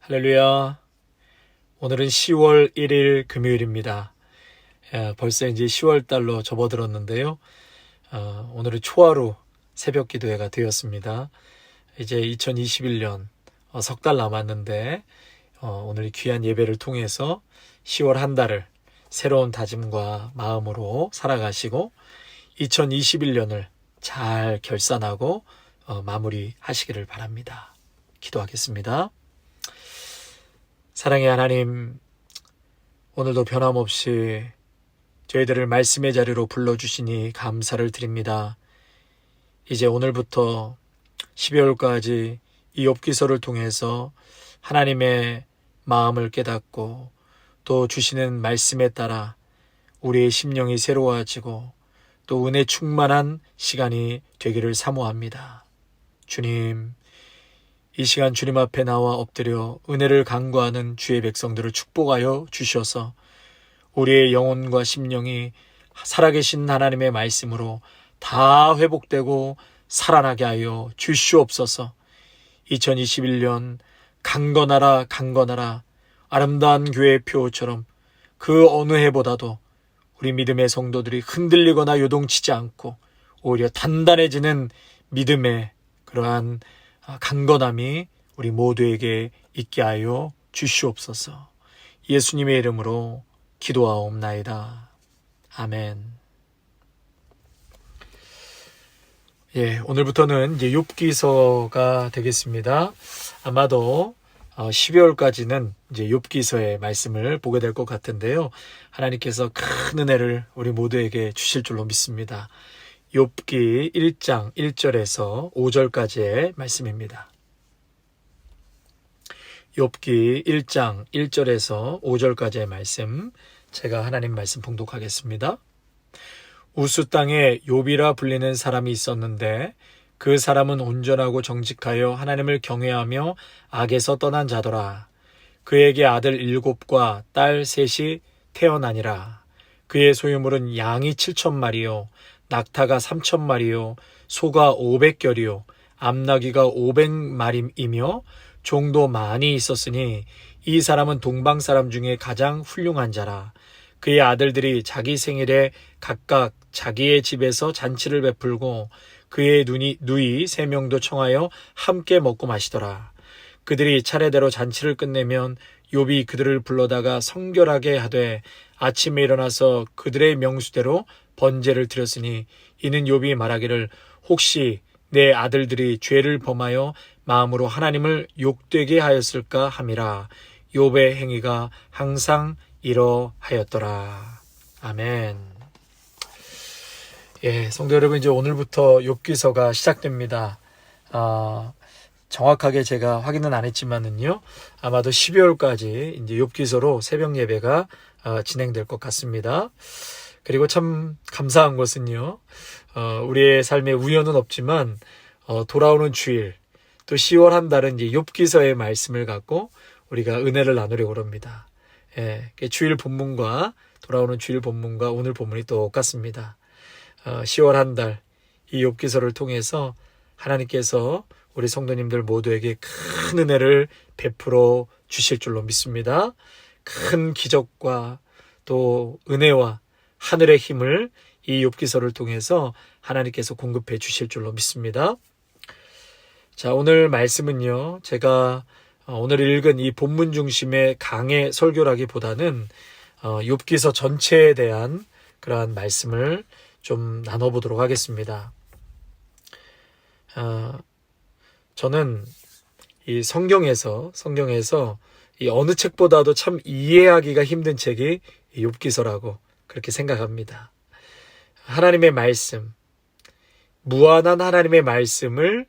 할렐루야. 오늘은 10월 1일 금요일입니다. 벌써 이제 10월 달로 접어들었는데요. 오늘은 초하루 새벽 기도회가 되었습니다. 이제 2021년 석 달 남았는데 오늘 귀한 예배를 통해서 10월 한 달을 새로운 다짐과 마음으로 살아가시고 2021년을 잘 결산하고 마무리하시기를 바랍니다. 기도하겠습니다. 사랑의 하나님, 오늘도 변함없이 저희들을 말씀의 자리로 불러주시니 감사를 드립니다. 이제 오늘부터 12월까지 이 욥기서를 통해서 하나님의 마음을 깨닫고 또 주시는 말씀에 따라 우리의 심령이 새로워지고 또 은혜 충만한 시간이 되기를 사모합니다. 주님, 이 시간 주님 앞에 나와 엎드려 은혜를 간구하는 주의 백성들을 축복하여 주셔서 우리의 영혼과 심령이 살아계신 하나님의 말씀으로 다 회복되고 살아나게 하여 주시옵소서. 2021년 강건하라 강건하라 아름다운 교회의 표처럼 그 어느 해보다도 우리 믿음의 성도들이 흔들리거나 요동치지 않고 오히려 단단해지는 믿음의 그러한 강건함이 우리 모두에게 있게 하여 주시옵소서. 예수님의 이름으로 기도하옵나이다. 아멘. 오늘부터는 이제 욥기서가 되겠습니다. 아마도 12월까지는 이제 욥기서의 말씀을 보게 될 것 같은데요. 하나님께서 큰 은혜를 우리 모두에게 주실 줄로 믿습니다. 욥기 1장 1절에서 5절까지의 말씀입니다. 욥기 1장 1절에서 5절까지의 말씀, 제가 하나님 말씀 봉독하겠습니다. 우스 땅에 욥이라 불리는 사람이 있었는데 그 사람은 온전하고 정직하여 하나님을 경외하며 악에서 떠난 자더라. 그에게 아들 7과 딸 3이 태어나니라. 그의 소유물은 양이 7,000마리요 낙타가 3,000마리요 소가 500결이요 암나귀가 500마리이며 종도 많이 있었으니 이 사람은 동방 사람 중에 가장 훌륭한 자라. 그의 아들들이 자기 생일에 각각 자기의 집에서 잔치를 베풀고 그의 누이 3명도 청하여 함께 먹고 마시더라. 그들이 차례대로 잔치를 끝내면 욥이 그들을 불러다가 성결하게 하되 아침에 일어나서 그들의 명수대로 번제를 드렸으니 이는 욥이 말하기를 혹시 내 아들들이 죄를 범하여 마음으로 하나님을 욕되게 하였을까 함이라. 욥의 행위가 항상 이러하였더라. 아멘. 성도 여러분, 이제 오늘부터 욥기서가 시작됩니다. 정확하게 제가 확인은 안 했지만은요, 아마도 12월까지 이제 욥기서로 새벽 예배가 진행될 것 같습니다. 그리고 참 감사한 것은요, 우리의 삶에 우연은 없지만 돌아오는 주일, 또 10월 한 달은 이제 욥기서의 말씀을 갖고 우리가 은혜를 나누려고 합니다. 주일 본문과 돌아오는 주일 본문과 오늘 본문이 똑같습니다. 10월 한 달 이 욥기서를 통해서 하나님께서 우리 성도님들 모두에게 큰 은혜를 베풀어 주실 줄로 믿습니다. 큰 기적과 또 은혜와 하늘의 힘을 이 욥기서를 통해서 하나님께서 공급해 주실 줄로 믿습니다. 자, 오늘 말씀은요, 제가 오늘 읽은 이 본문 중심의 강의 설교라기보다는 욥기서 전체에 대한 그러한 말씀을 좀 나눠보도록 하겠습니다. 저는 이 성경에서 이 어느 책보다도 참 이해하기가 힘든 책이 이 욥기서라고 그렇게 생각합니다. 하나님의 말씀, 무한한 하나님의 말씀을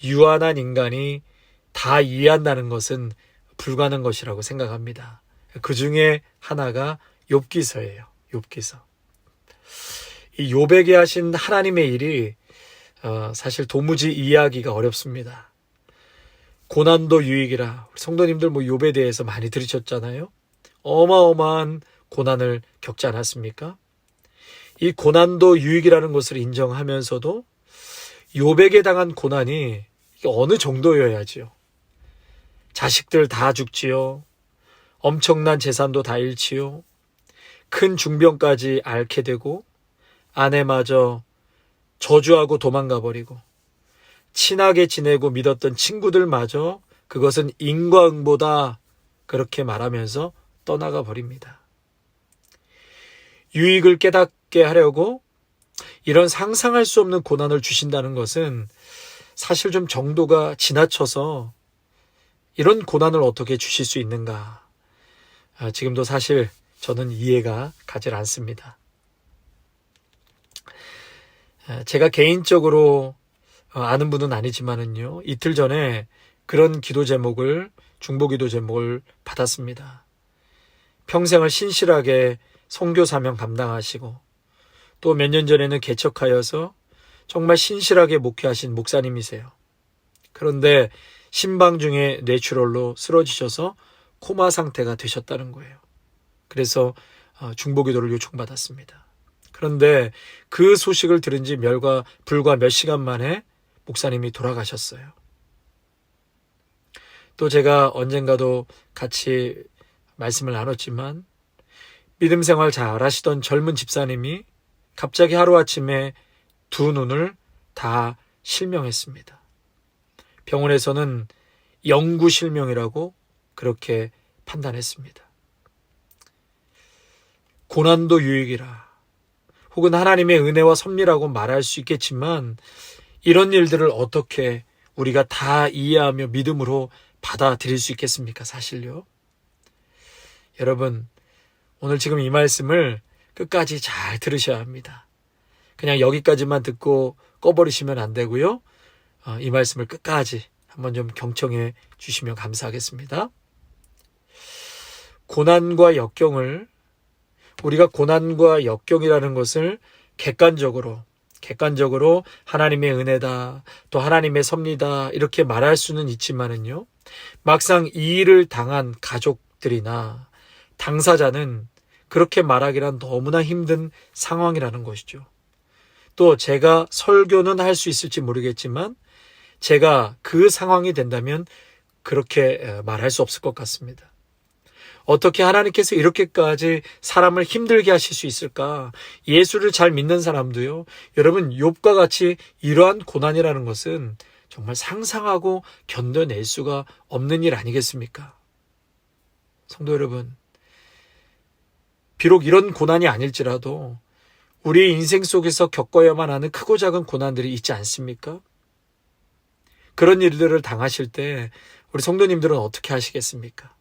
유한한 인간이 다 이해한다는 것은 불가능한 것이라고 생각합니다. 그 중에 하나가 욥기서예요. 욥기서. 이 욥에게 하신 하나님의 일이 사실 도무지 이해하기가 어렵습니다. 고난도 유익이라, 성도님들 욥에 대해서 많이 들으셨잖아요. 어마어마한 고난을 겪지 않았습니까? 이 고난도 유익이라는 것을 인정하면서도 욥에게 당한 고난이 어느 정도여야지요. 자식들 다 죽지요. 엄청난 재산도 다 잃지요. 큰 중병까지 앓게 되고 아내마저 저주하고 도망가 버리고 친하게 지내고 믿었던 친구들마저 그것은 인과응보다 그렇게 말하면서 떠나가 버립니다. 유익을 깨닫게 하려고 이런 상상할 수 없는 고난을 주신다는 것은 사실 좀 정도가 지나쳐서 이런 고난을 어떻게 주실 수 있는가? 지금도 사실 저는 이해가 가질 않습니다. 제가 개인적으로 아는 분은 아니지만은요, 이틀 전에 그런 기도 제목을, 중보기도 제목을 받았습니다. 평생을 신실하게 선교 사명 감당하시고 또 몇 년 전에는 개척하여서 정말 신실하게 목회하신 목사님이세요. 그런데 신방 중에 뇌출혈로 쓰러지셔서 코마 상태가 되셨다는 거예요. 그래서 중보기도를 요청받았습니다. 그런데 그 소식을 들은 지 불과 몇 시간 만에 목사님이 돌아가셨어요. 또 제가 언젠가도 같이 말씀을 나눴지만 믿음 생활 잘 하시던 젊은 집사님이 갑자기 하루아침에 두 눈을 다 실명했습니다. 병원에서는 영구 실명이라고 그렇게 판단했습니다. 고난도 유익이라 혹은 하나님의 은혜와 섭리라고 말할 수 있겠지만 이런 일들을 어떻게 우리가 다 이해하며 믿음으로 받아들일 수 있겠습니까? 사실요. 여러분, 오늘 지금 이 말씀을 끝까지 잘 들으셔야 합니다. 그냥 여기까지만 듣고 꺼버리시면 안 되고요. 이 말씀을 끝까지 한번 좀 경청해 주시면 감사하겠습니다. 고난과 역경을 우리가 고난과 역경이라는 것을 객관적으로 하나님의 은혜다, 또 하나님의 섭리다 이렇게 말할 수는 있지만은요. 막상 이 일을 당한 가족들이나 당사자는 그렇게 말하기란 너무나 힘든 상황이라는 것이죠. 또 제가 설교는 할 수 있을지 모르겠지만 제가 그 상황이 된다면 그렇게 말할 수 없을 것 같습니다. 어떻게 하나님께서 이렇게까지 사람을 힘들게 하실 수 있을까? 예수를 잘 믿는 사람도요. 여러분, 욥과 같이 이러한 고난이라는 것은 정말 상상하고 견뎌낼 수가 없는 일 아니겠습니까? 성도 여러분, 비록 이런 고난이 아닐지라도 우리의 인생 속에서 겪어야만 하는 크고 작은 고난들이 있지 않습니까? 그런 일들을 당하실 때 우리 성도님들은 어떻게 하시겠습니까?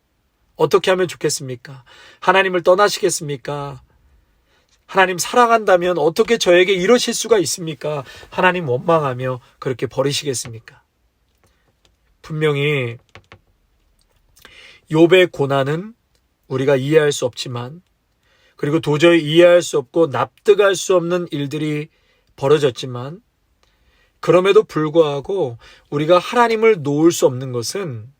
어떻게 하면 좋겠습니까? 하나님을 떠나시겠습니까? 하나님 사랑한다면 어떻게 저에게 이러실 수가 있습니까? 하나님 원망하며 그렇게 버리시겠습니까? 분명히 욥의 고난은 우리가 이해할 수 없지만 그리고 도저히 이해할 수 없고 납득할 수 없는 일들이 벌어졌지만 그럼에도 불구하고 우리가 하나님을 놓을 수 없는 것은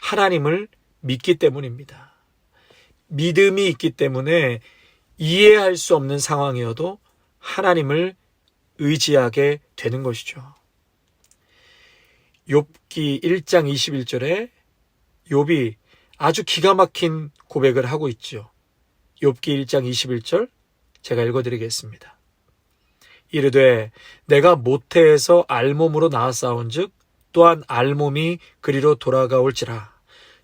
하나님을 믿기 때문입니다. 믿음이 있기 때문에 이해할 수 없는 상황이어도 하나님을 의지하게 되는 것이죠. 욥기 1장 21절에 욥이 아주 기가 막힌 고백을 하고 있죠. 욥기 1장 21절 제가 읽어드리겠습니다. 이르되 내가 모태에서 알몸으로 나아싸운즉 또한 알몸이 그리로 돌아가올지라.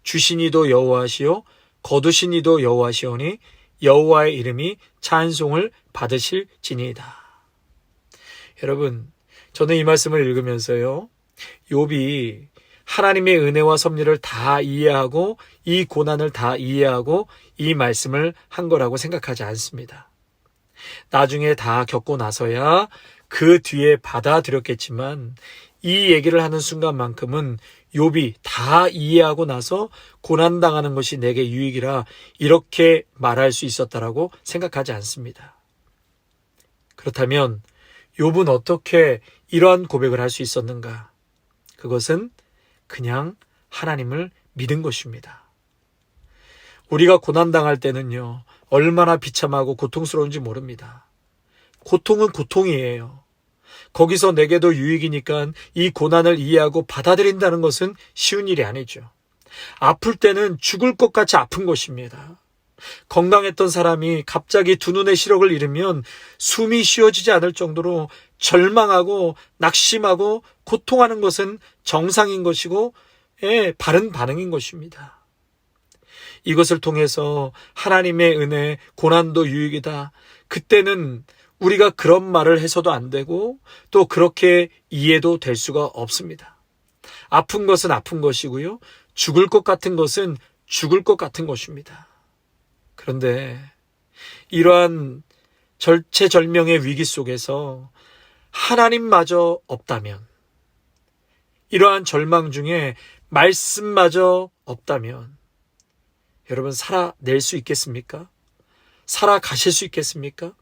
주시니도 여호와시요 거두시니도 여호와시오니 여호와의 이름이 찬송을 받으실지니이다. 여러분, 저는 이 말씀을 읽으면서요, 욥이 하나님의 은혜와 섭리를 다 이해하고 이 고난을 다 이해하고 이 말씀을 한 거라고 생각하지 않습니다. 나중에 다 겪고 나서야 그 뒤에 받아들였겠지만 이 얘기를 하는 순간만큼은 욥이 다 이해하고 나서 고난당하는 것이 내게 유익이라 이렇게 말할 수 있었다라고 생각하지 않습니다. 그렇다면 욥은 어떻게 이러한 고백을 할 수 있었는가? 그것은 그냥 하나님을 믿은 것입니다. 우리가 고난당할 때는요, 얼마나 비참하고 고통스러운지 모릅니다. 고통은 고통이에요. 거기서 내게도 유익이니까 이 고난을 이해하고 받아들인다는 것은 쉬운 일이 아니죠. 아플 때는 죽을 것 같이 아픈 것입니다. 건강했던 사람이 갑자기 두 눈의 시력을 잃으면 숨이 쉬어지지 않을 정도로 절망하고 낙심하고 고통하는 것은 정상인 것이고 바른 반응인 것입니다. 이것을 통해서 하나님의 은혜, 고난도 유익이다. 그때는 우리가 그런 말을 해서도 안 되고 또 그렇게 이해도 될 수가 없습니다. 아픈 것은 아픈 것이고요. 죽을 것 같은 것은 죽을 것 같은 것입니다. 그런데 이러한 절체절명의 위기 속에서 하나님마저 없다면, 이러한 절망 중에 말씀마저 없다면 여러분 살아낼 수 있겠습니까? 살아가실 수 있겠습니까?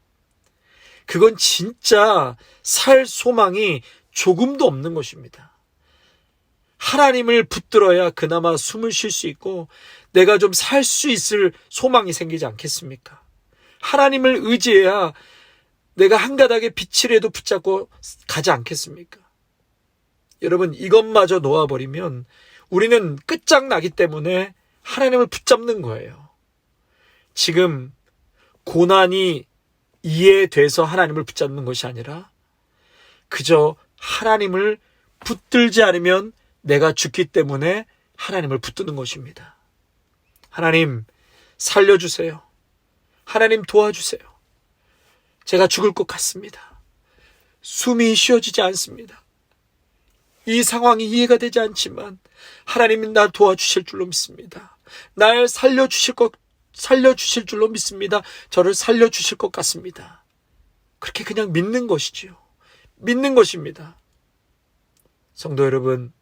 그건 진짜 살 소망이 조금도 없는 것입니다. 하나님을 붙들어야 그나마 숨을 쉴 수 있고 내가 좀 살 수 있을 소망이 생기지 않겠습니까? 하나님을 의지해야 내가 한 가닥의 빛이라도 붙잡고 가지 않겠습니까? 여러분, 이것마저 놓아버리면 우리는 끝장나기 때문에 하나님을 붙잡는 거예요. 지금 고난이 이해돼서 하나님을 붙잡는 것이 아니라 그저 하나님을 붙들지 않으면 내가 죽기 때문에 하나님을 붙드는 것입니다. 하나님 살려주세요. 하나님 도와주세요. 제가 죽을 것 같습니다. 숨이 쉬어지지 않습니다. 이 상황이 이해가 되지 않지만 하나님이 나 도와주실 줄로 믿습니다. 날 살려주실 줄로 믿습니다. 저를 살려주실 것 같습니다. 그렇게 그냥 믿는 것이지요. 믿는 것입니다. 성도 여러분,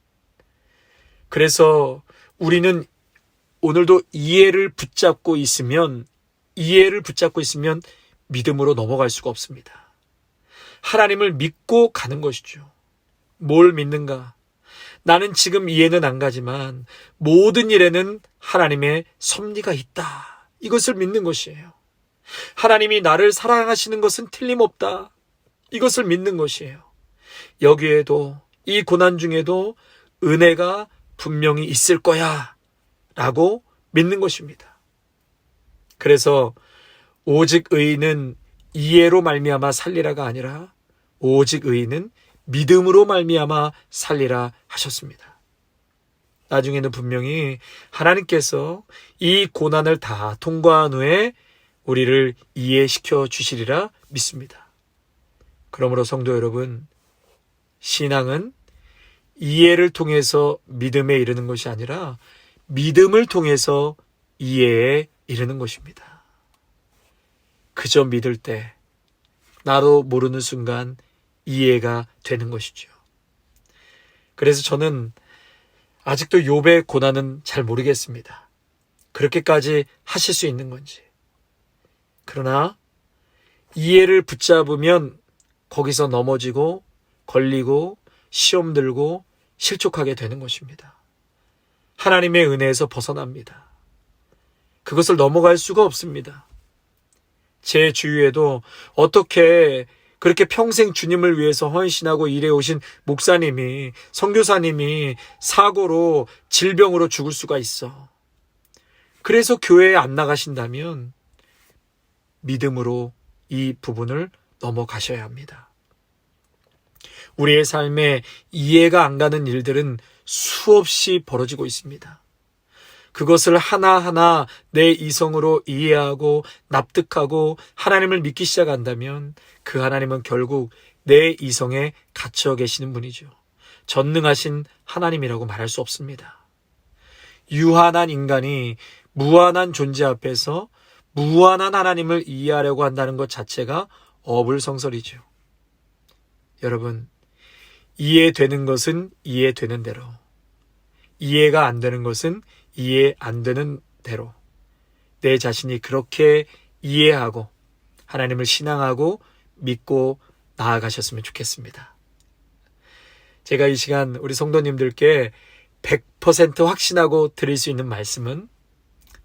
그래서 우리는 오늘도 이해를 붙잡고 있으면 믿음으로 넘어갈 수가 없습니다. 하나님을 믿고 가는 것이죠. 뭘 믿는가? 나는 지금 이해는 안 가지만 모든 일에는 하나님의 섭리가 있다. 이것을 믿는 것이에요. 하나님이 나를 사랑하시는 것은 틀림없다. 이것을 믿는 것이에요. 여기에도 이 고난 중에도 은혜가 분명히 있을 거야 라고 믿는 것입니다. 그래서 오직 의인은 이해로 말미암아 살리라가 아니라 오직 의인은 믿음으로 말미암아 살리라 하셨습니다. 나중에는 분명히 하나님께서 이 고난을 다 통과한 후에 우리를 이해시켜 주시리라 믿습니다. 그러므로 성도 여러분, 신앙은 이해를 통해서 믿음에 이르는 것이 아니라 믿음을 통해서 이해에 이르는 것입니다. 그저 믿을 때 나도 모르는 순간 이해가 되는 것이죠. 그래서 저는 아직도 욥의 고난은 잘 모르겠습니다. 그렇게까지 하실 수 있는 건지. 그러나 이해를 붙잡으면 거기서 넘어지고 걸리고 시험 들고 실족하게 되는 것입니다. 하나님의 은혜에서 벗어납니다. 그것을 넘어갈 수가 없습니다. 제 주위에도 어떻게 그렇게 평생 주님을 위해서 헌신하고 일해오신 목사님이, 선교사님이 사고로 질병으로 죽을 수가 있어. 그래서 교회에 안 나가신다면 믿음으로 이 부분을 넘어가셔야 합니다. 우리의 삶에 이해가 안 가는 일들은 수없이 벌어지고 있습니다. 그것을 하나하나 내 이성으로 이해하고 납득하고 하나님을 믿기 시작한다면 그 하나님은 결국 내 이성에 갇혀 계시는 분이죠. 전능하신 하나님이라고 말할 수 없습니다. 유한한 인간이 무한한 존재 앞에서 무한한 하나님을 이해하려고 한다는 것 자체가 어불성설이죠. 여러분, 이해되는 것은 이해되는 대로, 이해가 안 되는 것은 이해 안 되는 대로 내 자신이 그렇게 이해하고 하나님을 신앙하고 믿고 나아가셨으면 좋겠습니다. 제가 이 시간 우리 성도님들께 100% 확신하고 드릴 수 있는 말씀은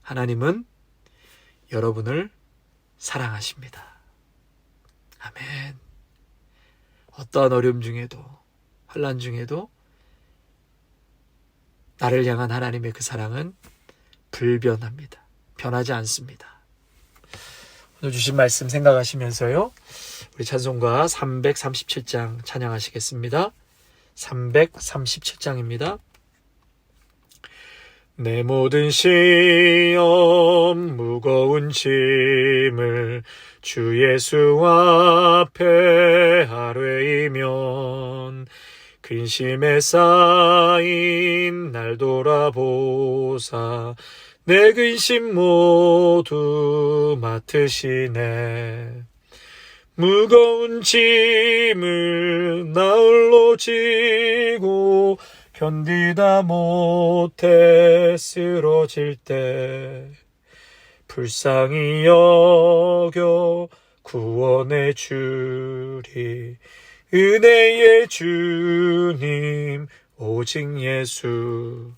하나님은 여러분을 사랑하십니다. 아멘. 어떠한 어려움 중에도, 환난 중에도 나를 향한 하나님의 그 사랑은 불변합니다. 변하지 않습니다. 오늘 주신 말씀 생각하시면서요, 우리 찬송가 337장 찬양하시겠습니다. 337장입니다. 내 모든 시험 무거운 짐을 주 예수 앞에 아뢰이면 근심에 쌓인 날 돌아보사 내 근심 모두 맡으시네. 무거운 짐을 나홀로 지고 견디다 못해 쓰러질 때 불쌍히 여겨 구원해 주리. 은혜의 주님 오직 예수.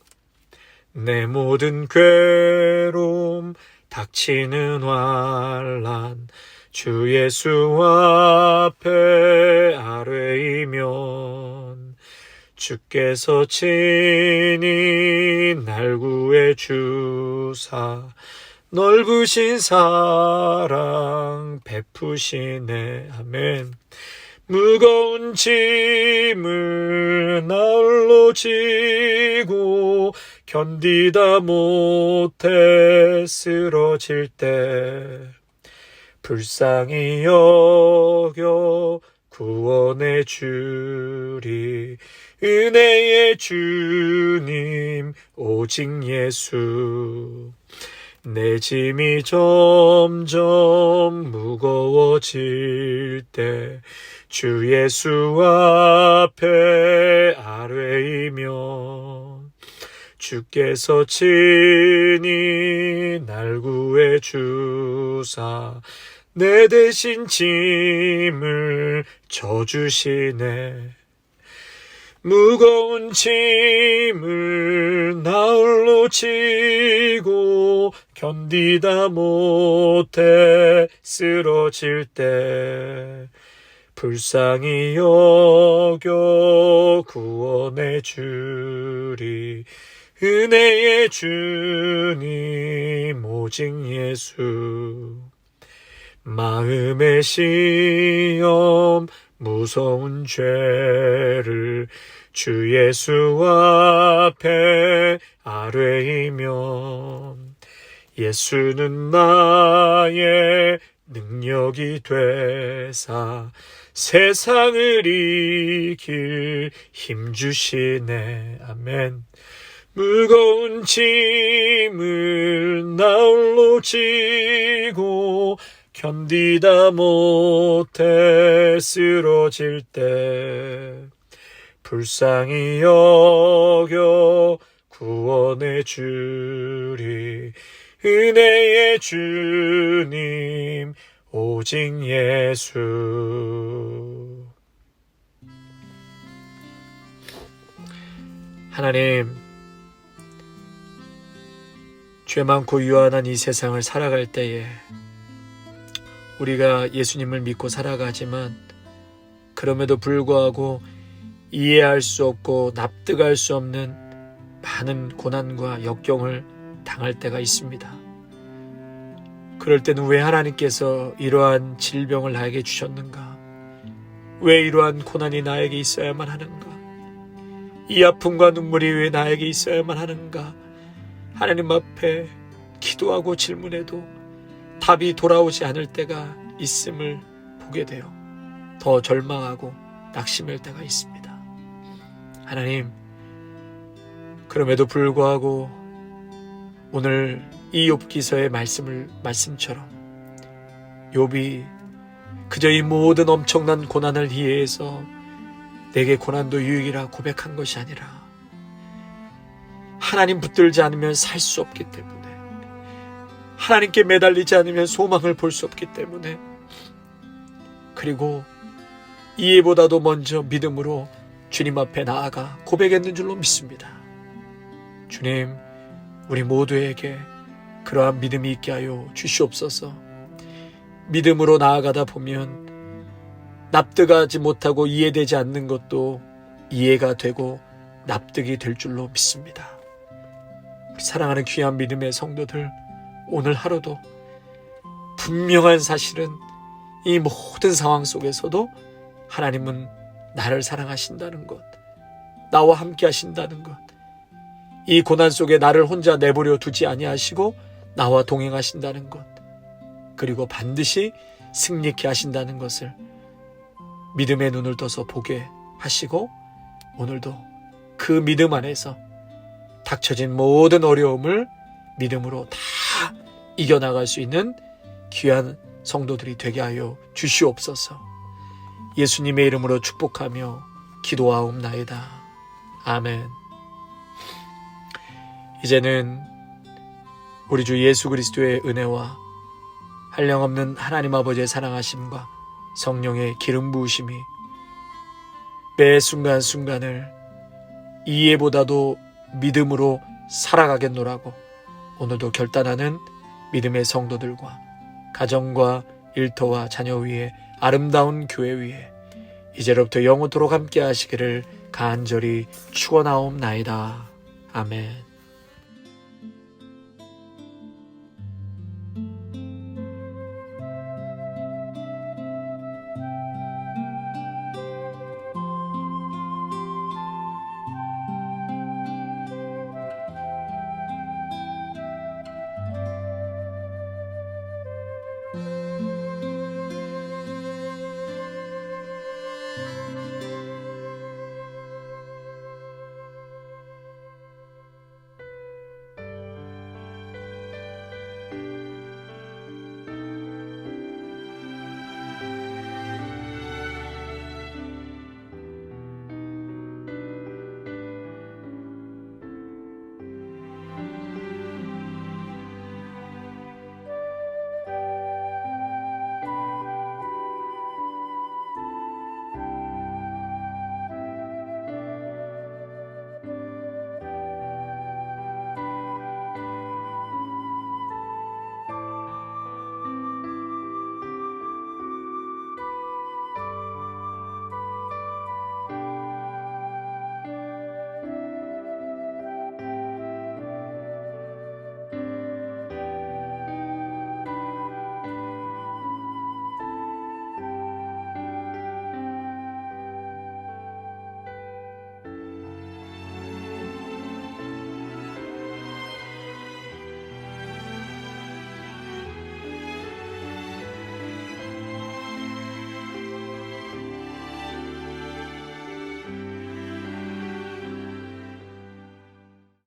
내 모든 괴로움 닥치는 환난 주 예수 앞에 아뢰이면 주께서 친히 날 구해 주사 넓으신 사랑 베푸시네. 아멘. 무거운 짐을 나홀로 지고 견디다 못해 쓰러질 때 불쌍히 여겨 구원해 주리. 은혜의 주님 오직 예수. 내 짐이 점점 무거워질 때 주 예수 앞에 아뢰이면 주께서 친히 날 구해 주사 내 대신 짐을 져주시네. 무거운 짐을 나홀로 지고 견디다 못해 쓰러질 때 불쌍히 여겨 구원해 주리. 은혜의 주님 오직 예수. 마음의 시험 무서운 죄를 주 예수 앞에 아뢰이면 예수는 나의 능력이 되사 세상을 이길 힘 주시네. 아멘. 무거운 짐을 나홀로 지고 견디다 못해 쓰러질 때 불쌍히 여겨 구원해 주리. 은혜의 주님 오직 예수. 하나님, 죄 많고 유한한 이 세상을 살아갈 때에 우리가 예수님을 믿고 살아가지만 그럼에도 불구하고 이해할 수 없고 납득할 수 없는 많은 고난과 역경을 당할 때가 있습니다. 그럴 때는 왜 하나님께서 이러한 질병을 나에게 주셨는가? 왜 이러한 고난이 나에게 있어야만 하는가? 이 아픔과 눈물이 왜 나에게 있어야만 하는가? 하나님 앞에 기도하고 질문해도 답이 돌아오지 않을 때가 있음을 보게 되어 더 절망하고 낙심할 때가 있습니다. 하나님, 그럼에도 불구하고 오늘 이 욥기서의 말씀처럼 욥이 그저 이 모든 엄청난 고난을 이해해서 내게 고난도 유익이라 고백한 것이 아니라 하나님 붙들지 않으면 살 수 없기 때문에, 하나님께 매달리지 않으면 소망을 볼 수 없기 때문에, 그리고 이해보다도 먼저 믿음으로 주님 앞에 나아가 고백했는 줄로 믿습니다. 주님, 우리 모두에게 그러한 믿음이 있게 하여 주시옵소서. 믿음으로 나아가다 보면 납득하지 못하고 이해되지 않는 것도 이해가 되고 납득이 될 줄로 믿습니다. 우리 사랑하는 귀한 믿음의 성도들, 오늘 하루도 분명한 사실은 이 모든 상황 속에서도 하나님은 나를 사랑하신다는 것, 나와 함께 하신다는 것, 이 고난 속에 나를 혼자 내버려 두지 아니하시고 나와 동행하신다는 것, 그리고 반드시 승리케 하신다는 것을 믿음의 눈을 떠서 보게 하시고 오늘도 그 믿음 안에서 닥쳐진 모든 어려움을 믿음으로 다 이겨나갈 수 있는 귀한 성도들이 되게 하여 주시옵소서. 예수님의 이름으로 축복하며 기도하옵나이다. 아멘. 이제는 우리 주 예수 그리스도의 은혜와 한량없는 하나님 아버지의 사랑하심과 성령의 기름 부으심이 매 순간순간을 이해보다도 믿음으로 살아가겠노라고 오늘도 결단하는 믿음의 성도들과 가정과 일터와 자녀 위에 아름다운 교회 위에 이제로부터 영원토록 함께 하시기를 간절히 축원하옵나이다. 아멘.